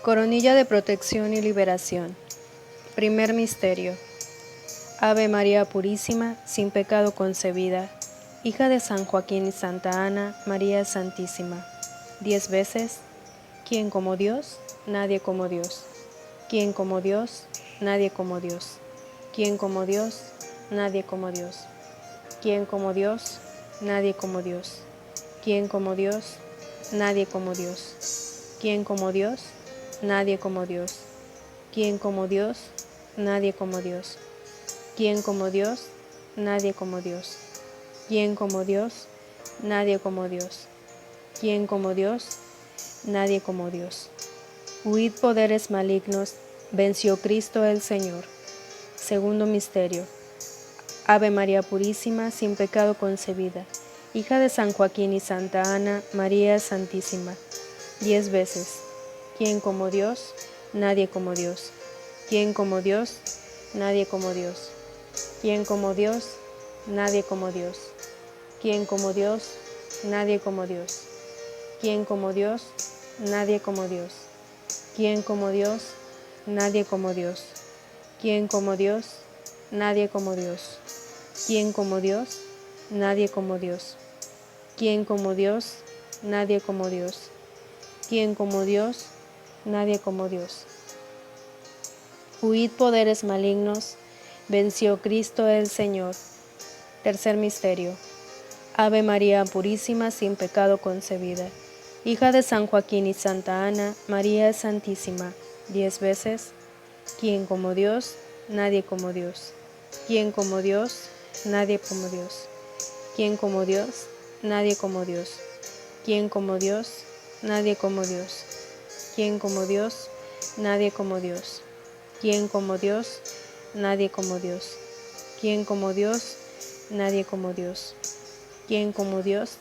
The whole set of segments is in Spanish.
Coronilla de protección y liberación. Primer misterio. Ave María Purísima, sin pecado concebida, hija de San Joaquín y Santa Ana, María Santísima. 10 veces. ¿Quién como Dios? Nadie como Dios. ¿Quién como Dios? Nadie como Dios. ¿Quién como Dios? Nadie como Dios. ¿Quién como Dios? Nadie como Dios. ¿Quién como Dios? Nadie como Dios. ¿Quién como Dios? Nadie como Dios. ¿Quién como Dios? Nadie como Dios. ¿Quién como Dios? Nadie como Dios. ¿Quién como Dios? Nadie como Dios. ¿Quién como Dios? Nadie como Dios. Huid poderes malignos, venció Cristo el Señor. Segundo misterio. Ave María Purísima, sin pecado concebida, hija de San Joaquín y Santa Ana, María Santísima. 10 veces. ¿Quién como Dios? Nadie como Dios. ¿Quién como Dios? Nadie como Dios. ¿Quién como Dios? Nadie como Dios. ¿Quién como Dios? Nadie como Dios. ¿Quién como Dios? Nadie como Dios. ¿Quién como Dios? Nadie como Dios. ¿Quién como Dios? Nadie como Dios. ¿Quién como Dios? Nadie como Dios. ¿Quién como Dios? Nadie como Dios. ¿Quién como Dios? Nadie como Dios. Huid poderes malignos, venció Cristo el Señor. Tercer misterio. Ave María Purísima, sin pecado concebida, hija de San Joaquín y Santa Ana, María Santísima. 10 veces. ¿Quién como Dios? Nadie como Dios. ¿Quién como Dios? Nadie como Dios. ¿Quién como Dios? Nadie como Dios. ¿Quién como Dios? Nadie como Dios. ¿Quién como Dios? Nadie como Dios. ¿Quién como Dios? Nadie como Dios. ¿Quién como Dios? Nadie como Dios. ¿Quién como Dios?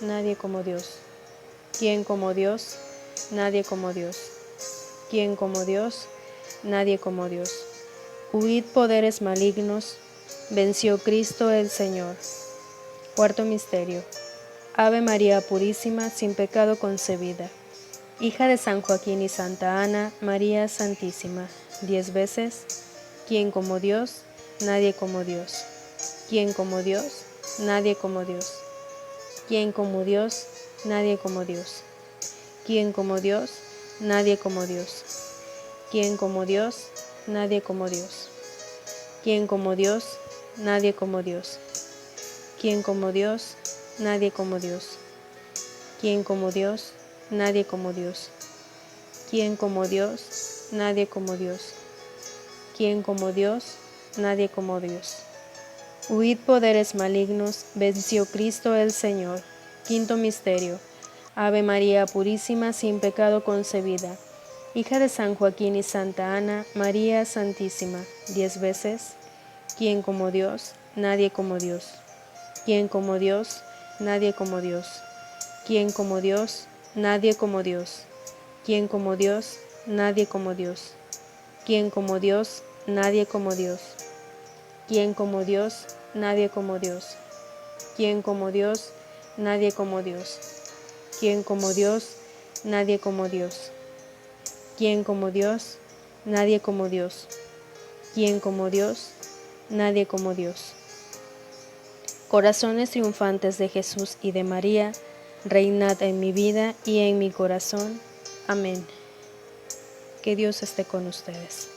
Nadie como Dios. ¿Quién como Dios? Nadie como Dios. ¿Quién como Dios? Nadie como Dios. Huid poderes malignos, venció Cristo el Señor. Cuarto misterio. Ave María Purísima, sin pecado concebida, hija de San Joaquín y Santa Ana, María Santísima. 10 veces. ¿Quién como Dios? Nadie como Dios. ¿Quién como Dios? Nadie como Dios. ¿Quién como Dios? Nadie como Dios. ¿Quién como Dios? Nadie como Dios. ¿Quién como Dios? Nadie como Dios. ¿Quién como Dios? Nadie como Dios. ¿Quién como Dios? Nadie como Dios. ¿Quién como Dios? Nadie como Dios. ¿Quién como Dios? Nadie como Dios. ¿Quién como Dios? Nadie como Dios. Huid poderes malignos, venció Cristo el Señor. Quinto misterio. Ave María Purísima, sin pecado concebida, hija de San Joaquín y Santa Ana, María Santísima. 10 veces. ¿Quién como Dios? Nadie como Dios. ¿Quién como Dios? Nadie como Dios. ¿Quién como Dios? Nadie como Dios. ¿Quién como Dios? Nadie como Dios. ¿Quién como Dios? Nadie como Dios. ¿Quién como Dios? Nadie como Dios. ¿Quién como Dios? Nadie como Dios. ¿Quién como Dios? Nadie como Dios. ¿Quién como Dios? Nadie como Dios. ¿Quién como Dios? Nadie como Dios. Corazones triunfantes de Jesús y de María, reinad en mi vida y en mi corazón. Amén. Que Dios esté con ustedes.